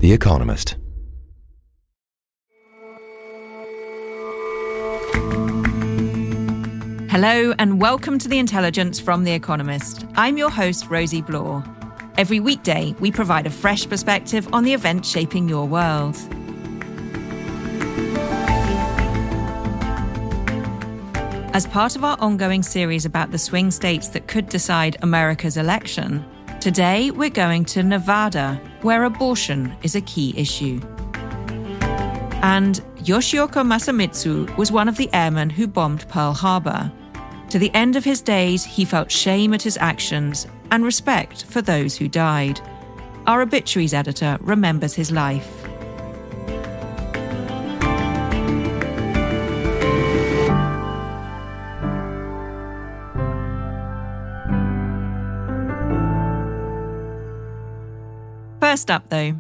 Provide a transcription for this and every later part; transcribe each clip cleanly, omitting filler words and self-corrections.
The Economist. Hello and welcome to The Intelligence from The Economist. I'm your host, Rosie Blore. Every weekday, we provide a fresh perspective on the events shaping your world. As part of our ongoing series about the swing states that could decide America's election, today we're going to Nevada, where abortion is a key issue. And Yoshioka Masamitsu was one of the airmen who bombed Pearl Harbor. To the end of his days, he felt shame at his actions and respect for those who died. Our obituaries editor remembers his life. First up, though.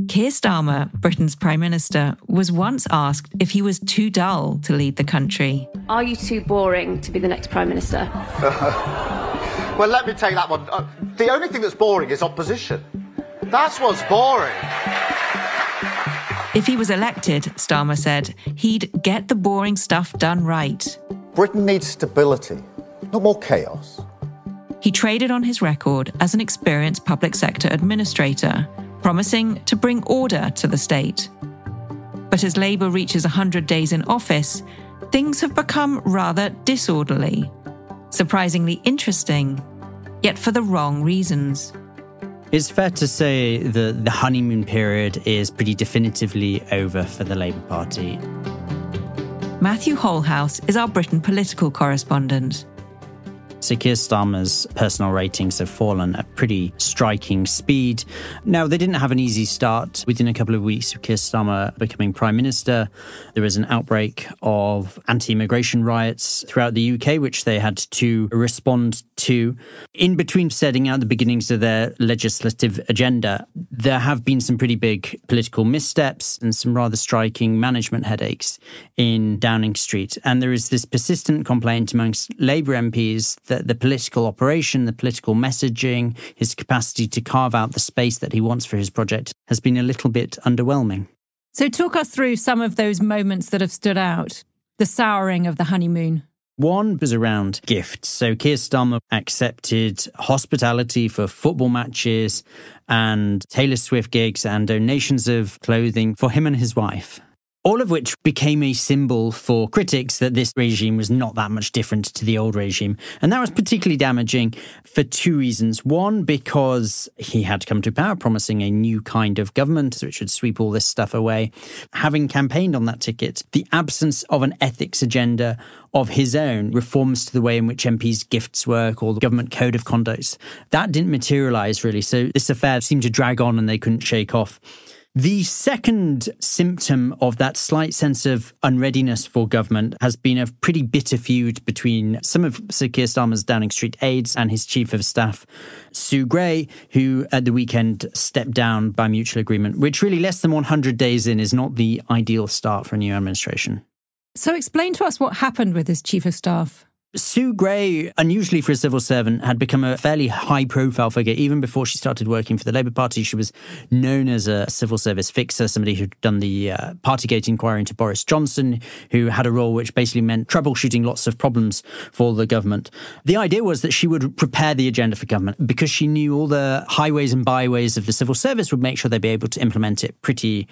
Keir Starmer, Britain's Prime Minister, was once asked if he was too dull to lead the country. Are you too boring to be the next Prime Minister? Well, let me take that one. The only thing that's boring is opposition. That's what's boring. If he was elected, Starmer said, he'd get the boring stuff done right. Britain needs stability, not more chaos. He traded on his record as an experienced public sector administrator, promising to bring order to the state. But as Labour reaches 100 days in office, things have become rather disorderly. Surprisingly interesting, yet for the wrong reasons. It's fair to say that the honeymoon period is pretty definitively over for the Labour Party. Matthew Holhouse is our Britain political correspondent. So Keir Starmer's personal ratings have fallen at pretty striking speed. Now, they didn't have an easy start. Within a couple of weeks of Keir Starmer becoming Prime Minister, there was an outbreak of anti-immigration riots throughout the UK, which they had to respond to. In between setting out the beginnings of their legislative agenda, there have been some pretty big political missteps and some rather striking management headaches in Downing Street. And there is this persistent complaint amongst Labour MPs that the political operation, the political messaging, his capacity to carve out the space that he wants for his project has been a little bit underwhelming. So talk us through some of those moments that have stood out, the souring of the honeymoon. One was around gifts. So Keir Starmer accepted hospitality for football matches and Taylor Swift gigs and donations of clothing for him and his wife. All of which became a symbol for critics that this regime was not that much different to the old regime. And that was particularly damaging for two reasons. One, because he had come to power promising a new kind of government which would sweep all this stuff away. Having campaigned on that ticket, the absence of an ethics agenda of his own, reforms to the way in which MPs' gifts work or the government code of conduct, that didn't materialise really. So this affair seemed to drag on and they couldn't shake off. The second symptom of that slight sense of unreadiness for government has been a pretty bitter feud between some of Sir Keir Starmer's Downing Street aides and his chief of staff, Sue Gray, who at the weekend stepped down by mutual agreement, which really less than 100 days in is not the ideal start for a new administration. So explain to us what happened with his chief of staff. Sue Gray, unusually for a civil servant, had become a fairly high-profile figure. Even before she started working for the Labour Party, she was known as a civil service fixer, somebody who'd done the Partygate inquiry into Boris Johnson, who had a role which basically meant troubleshooting lots of problems for the government. The idea was that she would prepare the agenda for government because she knew all the highways and byways of the civil service would make sure they'd be able to implement it pretty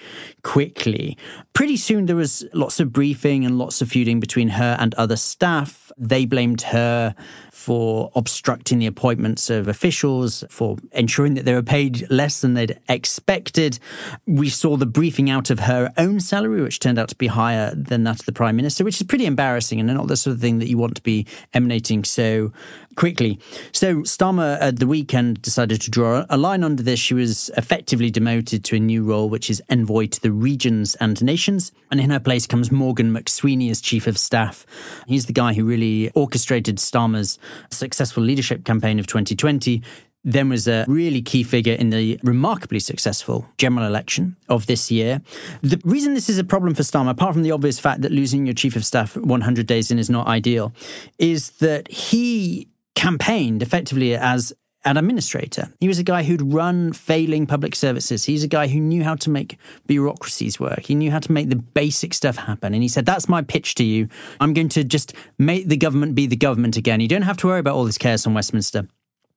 quickly. Pretty soon there was lots of briefing and lots of feuding between her and other staff. They blamed her for obstructing the appointments of officials, for ensuring that they were paid less than they'd expected. We saw the briefing out of her own salary, which turned out to be higher than that of the Prime Minister, which is pretty embarrassing and not the sort of thing that you want to be emanating so quickly. So Starmer at the weekend decided to draw a line under this. She was effectively demoted to a new role, which is envoy to the regions and nations. And in her place comes Morgan McSweeney as chief of staff. He's the guy who really orchestrated Starmer's successful leadership campaign of 2020. Then was a really key figure in the remarkably successful general election of this year. The reason this is a problem for Starmer, apart from the obvious fact that losing your chief of staff 100 days in is not ideal, is that he campaigned effectively as an administrator. He was a guy who'd run failing public services. He's a guy who knew how to make bureaucracies work. He knew how to make the basic stuff happen. And he said, that's my pitch to you. I'm going to just make the government be the government again. You don't have to worry about all this chaos on Westminster.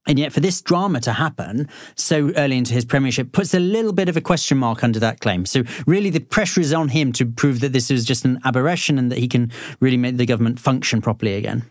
And yet for this drama to happen so early into his premiership puts a little bit of a question mark under that claim. So really the pressure is on him to prove that this is just an aberration and that he can really make the government function properly again.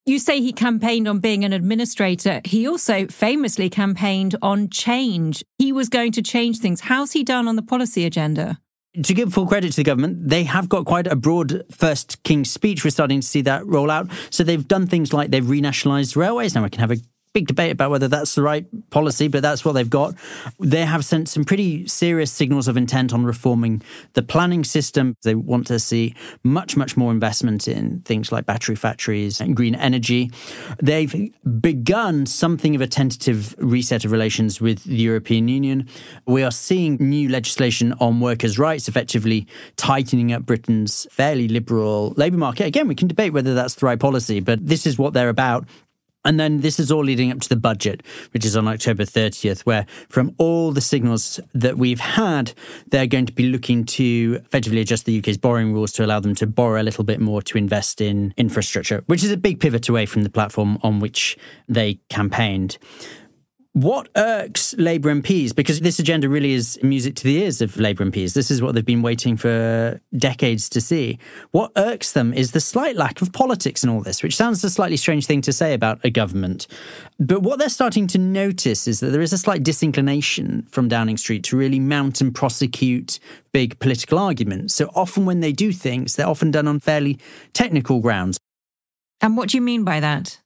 You say he campaigned on being an administrator. He also famously campaigned on change. He was going to change things. How's he done on the policy agenda? To give full credit to the government, they have got quite a broad first King's speech. We're starting to see that roll out. So they've done things like they've renationalised railways. Now we can have a big debate about whether that's the right policy, but that's what they've got. They have sent some pretty serious signals of intent on reforming the planning system. They want to see much, much more investment in things like battery factories and green energy. They've begun something of a tentative reset of relations with the European Union. We are seeing new legislation on workers' rights, effectively tightening up Britain's fairly liberal labour market. Again, we can debate whether that's the right policy, but this is what they're about. And then this is all leading up to the budget, which is on October 30th, where from all the signals that we've had, they're going to be looking to effectively adjust the UK's borrowing rules to allow them to borrow a little bit more to invest in infrastructure, which is a big pivot away from the platform on which they campaigned. What irks Labour MPs, because this agenda really is music to the ears of Labour MPs, this is what they've been waiting for decades to see. What irks them is the slight lack of politics in all this, which sounds a slightly strange thing to say about a government. But what they're starting to notice is that there is a slight disinclination from Downing Street to really mount and prosecute big political arguments. So often when they do things, they're often done on fairly technical grounds. And what do you mean by that?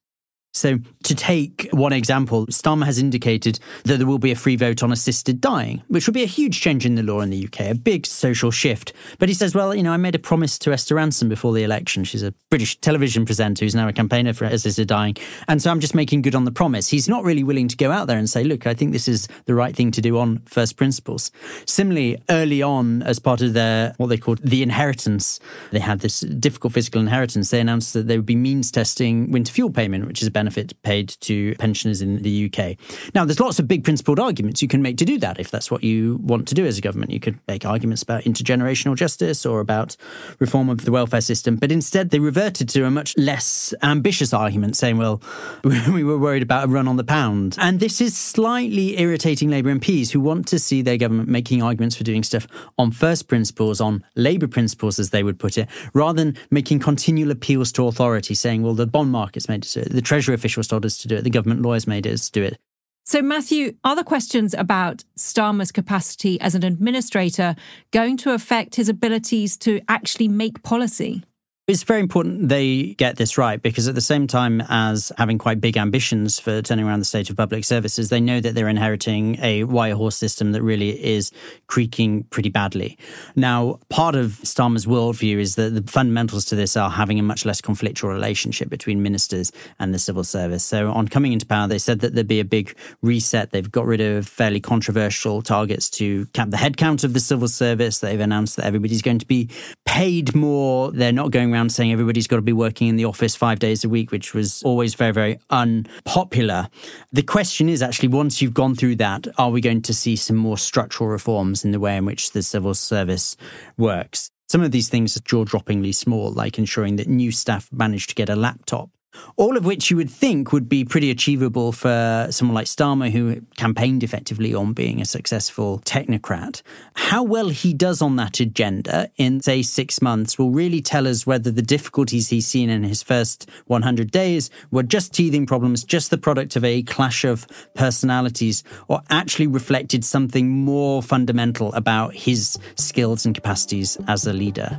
So to take one example, Starmer has indicated that there will be a free vote on assisted dying, which would be a huge change in the law in the UK, a big social shift. But he says, well, I made a promise to Esther Ransom before the election. She's a British television presenter who's now a campaigner for assisted dying. And so I'm just making good on the promise. He's not really willing to go out there and say, look, I think this is the right thing to do on first principles. Similarly, early on, as part of their, what they called the inheritance, they had this difficult fiscal inheritance. They announced that they would be means testing winter fuel payment, which is a benefit paid to pensioners in the UK. Now, there's lots of big principled arguments you can make to do that if that's what you want to do as a government. You could make arguments about intergenerational justice or about reform of the welfare system. But instead, they reverted to a much less ambitious argument, saying, well, we were worried about a run on the pound. And this is slightly irritating Labour MPs who want to see their government making arguments for doing stuff on first principles, on Labour principles, as they would put it, rather than making continual appeals to authority, saying, well, the bond market's made us do it, the Treasury officials told us to do it, the government lawyers made us do it. So, Matthew, are the questions about Starmer's capacity as an administrator going to affect his abilities to actually make policy? It's very important they get this right, because at the same time as having quite big ambitions for turning around the state of public services, they know that they're inheriting a wire horse system that really is creaking pretty badly. Now, part of Starmer's worldview is that the fundamentals to this are having a much less conflictual relationship between ministers and the civil service. So on coming into power, they said that there'd be a big reset. They've got rid of fairly controversial targets to cap the headcount of the civil service. They've announced that everybody's going to be paid more. They're not going around saying everybody's got to be working in the office 5 days a week, which was always very, very unpopular. The question is actually, once you've gone through that, are we going to see some more structural reforms in the way in which the civil service works? Some of these things are jaw-droppingly small, like ensuring that new staff manage to get a laptop. All of which you would think would be pretty achievable for someone like Starmer, who campaigned effectively on being a successful technocrat. How well he does on that agenda in, say, 6 months will really tell us whether the difficulties he's seen in his first 100 days were just teething problems, just the product of a clash of personalities, or actually reflected something more fundamental about his skills and capacities as a leader.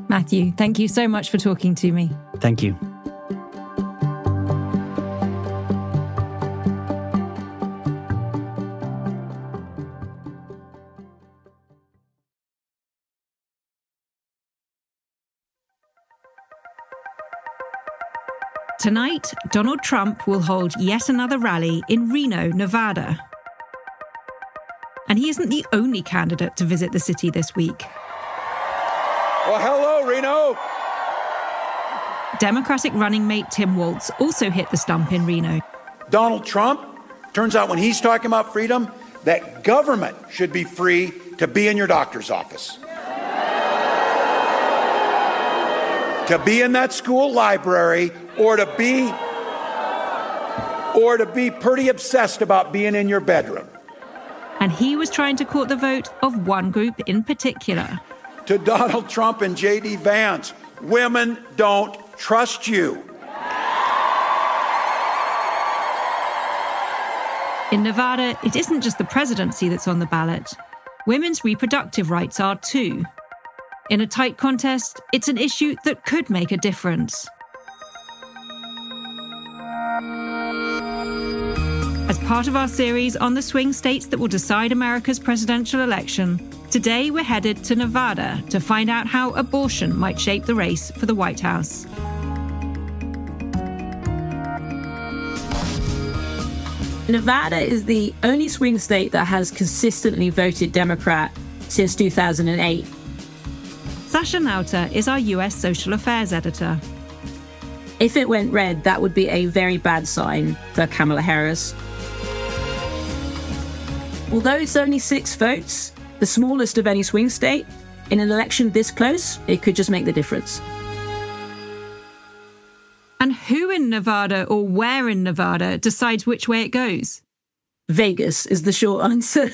Matthew, thank you so much for talking to me. Thank you. Tonight, Donald Trump will hold yet another rally in Reno, Nevada. And he isn't the only candidate to visit the city this week. Well, hello, Reno. Democratic running mate Tim Walz also hit the stump in Reno. Donald Trump, turns out when he's talking about freedom, that government should be free to be in your doctor's office, to be in that school library, or to be pretty obsessed about being in your bedroom. And he was trying to court the vote of one group in particular. To Donald Trump and J.D. Vance, women don't trust you. In Nevada, it isn't just the presidency that's on the ballot. Women's reproductive rights are too. In a tight contest, it's an issue that could make a difference. As part of our series on the swing states that will decide America's presidential election, today we're headed to Nevada to find out how abortion might shape the race for the White House. Nevada is the only swing state that has consistently voted Democrat since 2008. Sasha Nauta is our US Social Affairs editor. If it went red, that would be a very bad sign for Kamala Harris. Although it's only 6 votes, the smallest of any swing state, in an election this close, it could just make the difference. And who in Nevada or where in Nevada decides which way it goes? Vegas is the short answer.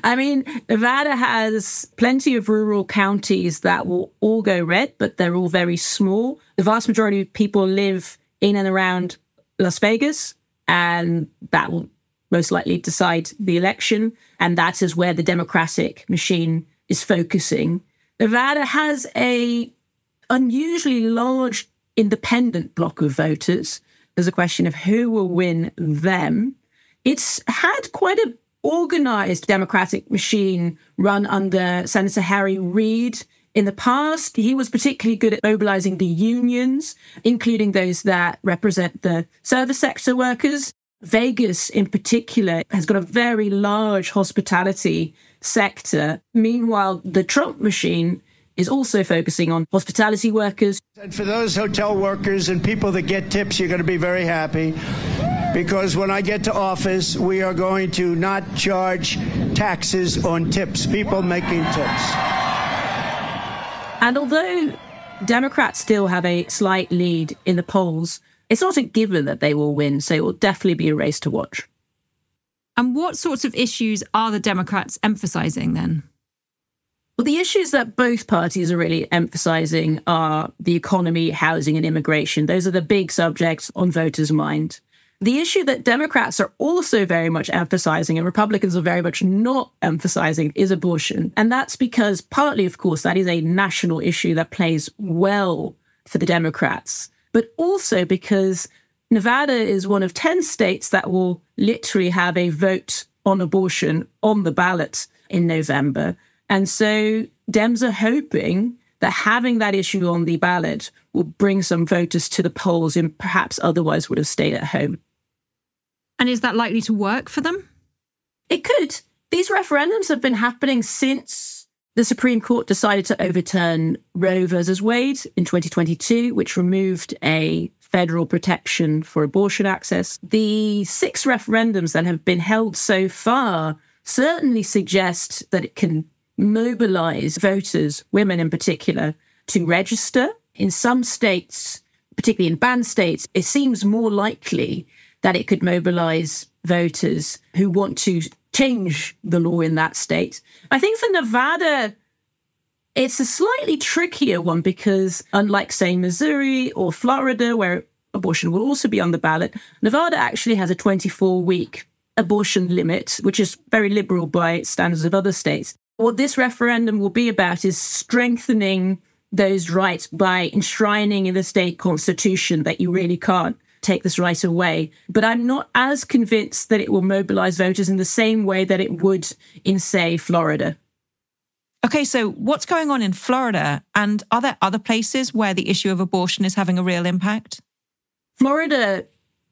I mean, Nevada has plenty of rural counties that will all go red, but they're all very small. The vast majority of people live in and around Las Vegas, and that will most likely decide the election. And that is where the Democratic machine is focusing. Nevada has a unusually large independent block of voters. There's a question of who will win them. It's had quite an organized Democratic machine run under Senator Harry Reid in the past. He was particularly good at mobilizing the unions, including those that represent the service sector workers. Vegas, in particular, has got a very large hospitality sector. Meanwhile, the Trump machine is also focusing on hospitality workers. And for those hotel workers and people that get tips, you're going to be very happy, because when I get to office, we are going to not charge taxes on tips, people making tips. And although Democrats still have a slight lead in the polls, it's not a given that they will win, so it will definitely be a race to watch. And what sorts of issues are the Democrats emphasizing then? Well, the issues that both parties are really emphasizing are the economy, housing, and immigration. Those are the big subjects on voters' mind. The issue that Democrats are also very much emphasizing and Republicans are very much not emphasizing is abortion. And that's because partly, of course, that is a national issue that plays well for the Democrats, but also because Nevada is one of 10 states that will literally have a vote on abortion on the ballot in November. And so Dems are hoping that having that issue on the ballot will bring some voters to the polls and perhaps otherwise would have stayed at home. And is that likely to work for them? It could. These referendums have been happening since the Supreme Court decided to overturn Roe versus Wade in 2022, which removed a federal protection for abortion access. The 6 referendums that have been held so far certainly suggest that it can mobilize voters, women in particular, to register. In some states, particularly in banned states, it seems more likely that it could mobilize voters who want to change the law in that state. I think for Nevada, it's a slightly trickier one because unlike, say, Missouri or Florida, where abortion will also be on the ballot, Nevada actually has a 24-week abortion limit, which is very liberal by standards of other states. What this referendum will be about is strengthening those rights by enshrining in the state constitution that you really can't take this right away. But I'm not as convinced that it will mobilize voters in the same way that it would in, say, Florida. Okay, so what's going on in Florida? And are there other places where the issue of abortion is having a real impact? Florida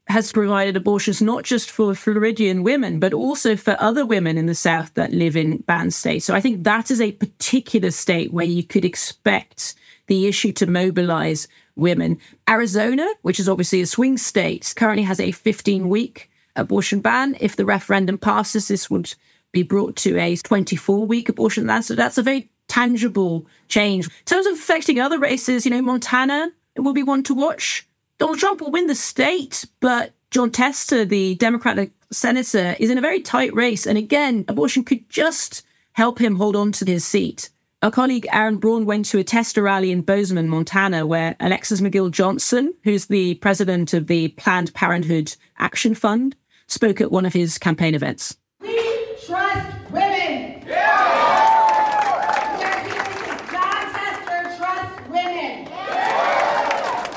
has provided abortions not just for Floridian women, but also for other women in the South that live in banned states. So I think that is a particular state where you could expect the issue to mobilize women. Arizona, which is obviously a swing state, currently has a 15-week abortion ban. If the referendum passes, this would be brought to a 24-week abortion ban. So that's a very tangible change. In terms of affecting other races, Montana will be one to watch. Donald Trump will win the state, but John Tester, the Democratic senator, is in a very tight race. And again, abortion could just help him hold on to his seat. Our colleague Aaron Braun went to a Tester rally in Bozeman, Montana, where Alexis McGill Johnson, who's the president of the Planned Parenthood Action Fund, spoke at one of his campaign events. We trust women. Yeah! We are here because John Tester trusts women. Yeah!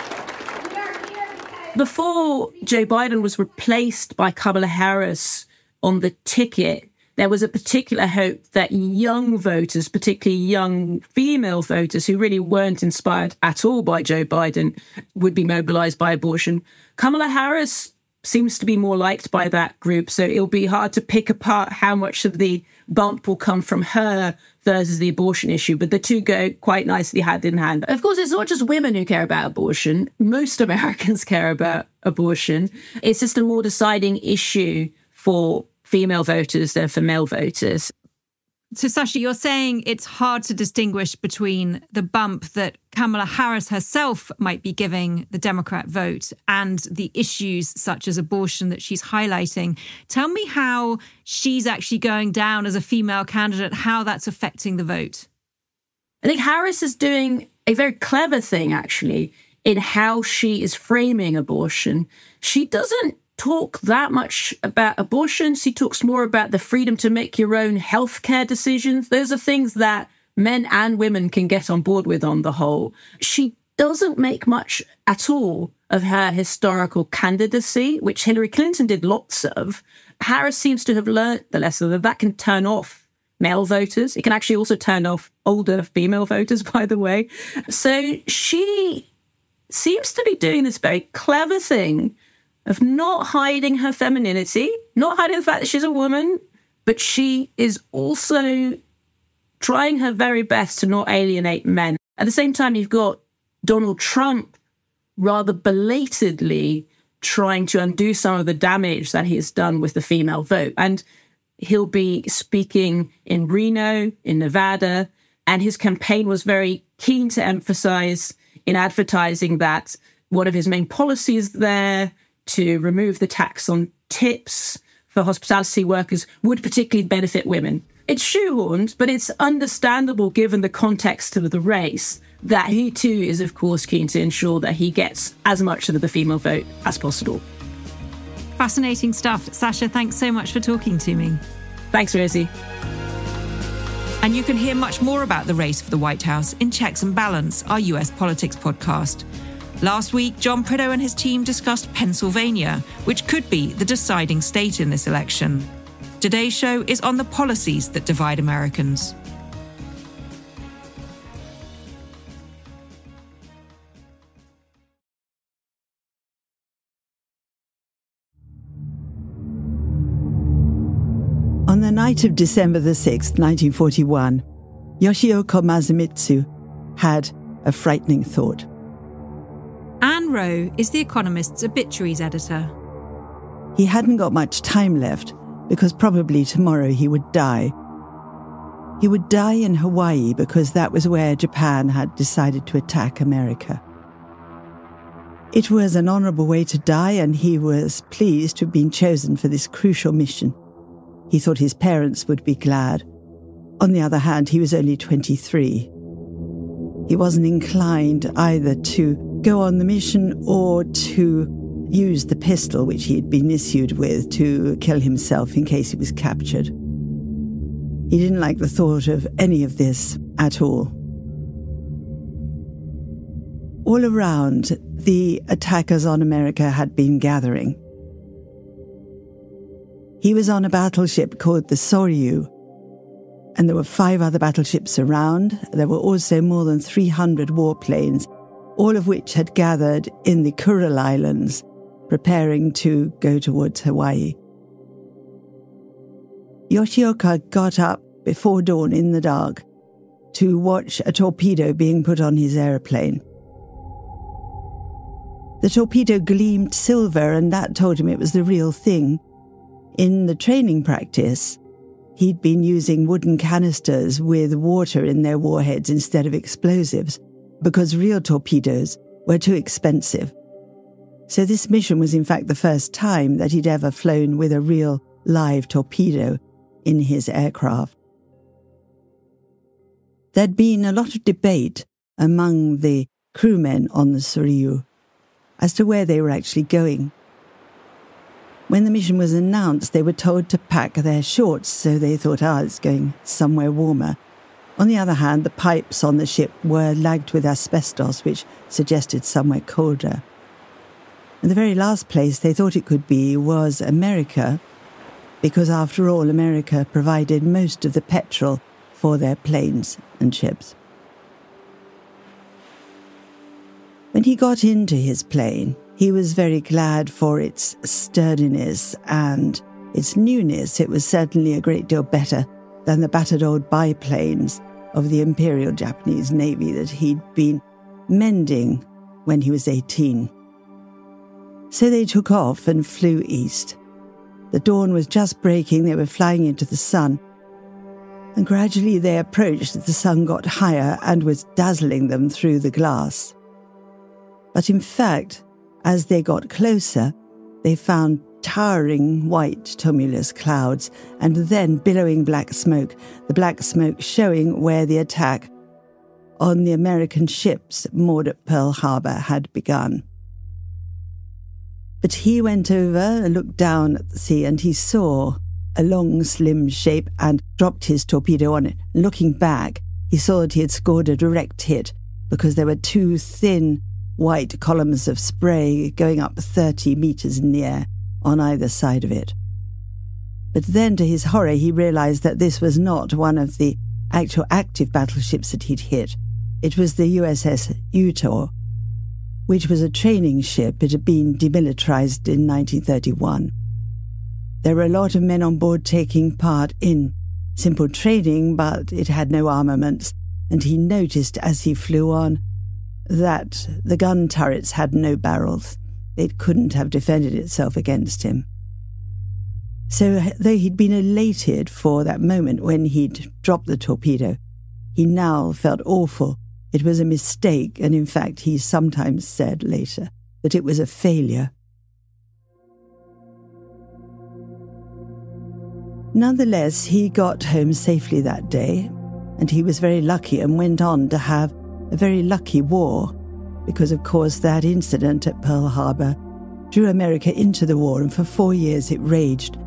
We are here because... Before Joe Biden was replaced by Kamala Harris on the ticket, there was a particular hope that young voters, particularly young female voters who really weren't inspired at all by Joe Biden, would be mobilized by abortion. Kamala Harris seems to be more liked by that group, so it'll be hard to pick apart how much of the bump will come from her versus the abortion issue, but the two go quite nicely hand in hand. Of course, it's not just women who care about abortion. Most Americans care about abortion. It's just a more deciding issue for female voters than for male voters. So, Sasha, you're saying it's hard to distinguish between the bump that Kamala Harris herself might be giving the Democrat vote and the issues such as abortion that she's highlighting. Tell me how she's actually going down as a female candidate, how that's affecting the vote. I think Harris is doing a very clever thing, actually, in how she is framing abortion. She doesn't talk that much about abortion. She talks more about the freedom to make your own healthcare decisions. Those are things that men and women can get on board with on the whole. She doesn't make much at all of her historical candidacy, which Hillary Clinton did lots of. Harris seems to have learned the lesson that can turn off male voters. It can actually also turn off older female voters, by the way. So she seems to be doing this very clever thing of not hiding her femininity, not hiding the fact that she's a woman, but she is also trying her very best to not alienate men. At the same time, you've got Donald Trump rather belatedly trying to undo some of the damage that he has done with the female vote. And he'll be speaking in Reno, in Nevada, and his campaign was very keen to emphasize in advertising that one of his main policies there to remove the tax on tips for hospitality workers would particularly benefit women. It's shoehorned, but it's understandable given the context of the race that he too is, of course, keen to ensure that he gets as much of the female vote as possible. Fascinating stuff. Sasha, thanks so much for talking to me. Thanks, Rosie. And you can hear much more about the race for the White House in Checks and Balance, our US politics podcast. Last week, John Prideaux and his team discussed Pennsylvania, which could be the deciding state in this election. Today's show is on the policies that divide Americans. On the night of December the 6th, 1941, Yoshioka Masamitsu had a frightening thought. Anne Rowe is The Economist's obituaries editor. He hadn't got much time left because probably tomorrow he would die. He would die in Hawaii because that was where Japan had decided to attack America. It was an honourable way to die, and he was pleased to have been chosen for this crucial mission. He thought his parents would be glad. On the other hand, he was only 23. He wasn't inclined either to go on the mission or to use the pistol which he had been issued with to kill himself in case he was captured. He didn't like the thought of any of this at all. All around, the attackers on America had been gathering. He was on a battleship called the Soryu, and there were 5 other battleships around. There were also more than 300 warplanes, all of which had gathered in the Kuril Islands, preparing to go towards Hawaii. Yoshioka got up before dawn in the dark to watch a torpedo being put on his aeroplane. The torpedo gleamed silver, and that told him it was the real thing. In the training practice, he'd been using wooden canisters with water in their warheads instead of explosives, because real torpedoes were too expensive. So this mission was in fact the first time that he'd ever flown with a real live torpedo in his aircraft. There'd been a lot of debate among the crewmen on the Soryu as to where they were actually going. When the mission was announced, they were told to pack their shorts, so they thought, it's going somewhere warmer. On the other hand, the pipes on the ship were lagged with asbestos, which suggested somewhere colder. And the very last place they thought it could be was America, because after all, America provided most of the petrol for their planes and ships. When he got into his plane, he was very glad for its sturdiness and its newness. It was certainly a great deal better than the battered old biplanes of the Imperial Japanese Navy that he'd been mending when he was 18. So they took off and flew east. The dawn was just breaking, they were flying into the sun, and gradually they approached as the sun got higher and was dazzling them through the glass. But in fact, as they got closer, they found towering white tumulus clouds and then billowing black smoke, the black smoke showing where the attack on the American ships moored at Pearl Harbor had begun. But he went over and looked down at the sea, and he saw a long, slim shape and dropped his torpedo on it. Looking back, he saw that he had scored a direct hit because there were two thin white columns of spray going up 30 meters in the air on either side of it. But then, to his horror, he realized that this was not one of the actual active battleships that he'd hit. It was the USS Utah, which was a training ship. It had been demilitarized in 1931. There were a lot of men on board taking part in simple training, but it had no armaments, and he noticed as he flew on that the gun turrets had no barrels. It couldn't have defended itself against him. So though he'd been elated for that moment when he'd dropped the torpedo, he now felt awful. It was a mistake, and in fact he sometimes said later that it was a failure. Nonetheless, he got home safely that day, and he was very lucky and went on to have a very lucky war, because of course that incident at Pearl Harbor drew America into the war, and for 4 years it raged.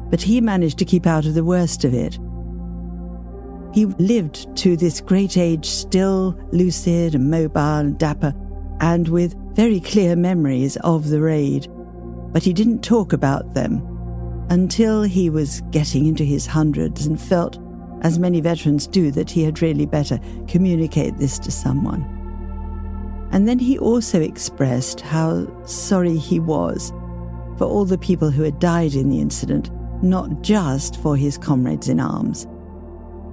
But he managed to keep out of the worst of it. He lived to this great age still lucid and mobile and dapper, and with very clear memories of the raid. But he didn't talk about them until he was getting into his hundreds and felt, as many veterans do, that he had really better communicate this to someone. And then he also expressed how sorry he was for all the people who had died in the incident, not just for his comrades in arms,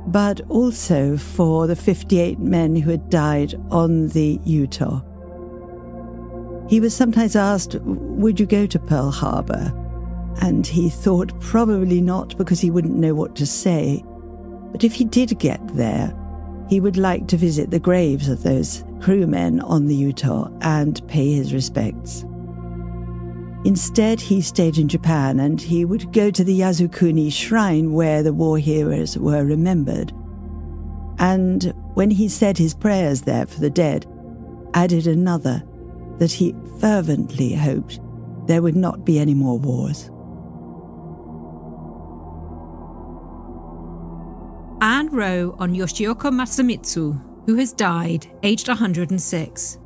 but also for the 58 men who had died on the Utah. He was sometimes asked, would you go to Pearl Harbor? And he thought probably not, because he wouldn't know what to say. But if he did get there, he would like to visit the graves of those crewmen on the Utah and pay his respects. Instead, he stayed in Japan, and he would go to the Yasukuni shrine where the war heroes were remembered. And when he said his prayers there for the dead, added another, that he fervently hoped there would not be any more wars. Anne Rowe on Yoshioka Masamitsu, who has died, aged 106.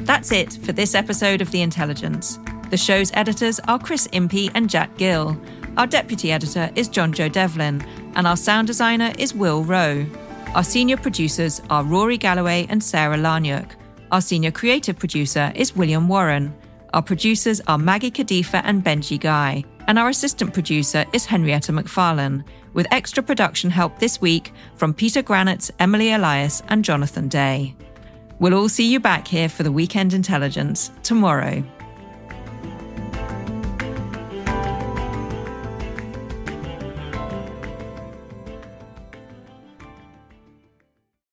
That's it for this episode of The Intelligence. The show's editors are Chris Impey and Jack Gill. Our deputy editor is John Joe Devlin, and our sound designer is Will Rowe. Our senior producers are Rory Galloway and Sarah Larniuk. Our senior creative producer is William Warren. Our producers are Maggie Kadifa and Benji Guy. And our assistant producer is Henrietta McFarlane, with extra production help this week from Peter Granitz, Emily Elias and Jonathan Day. We'll all see you back here for the Weekend Intelligence tomorrow.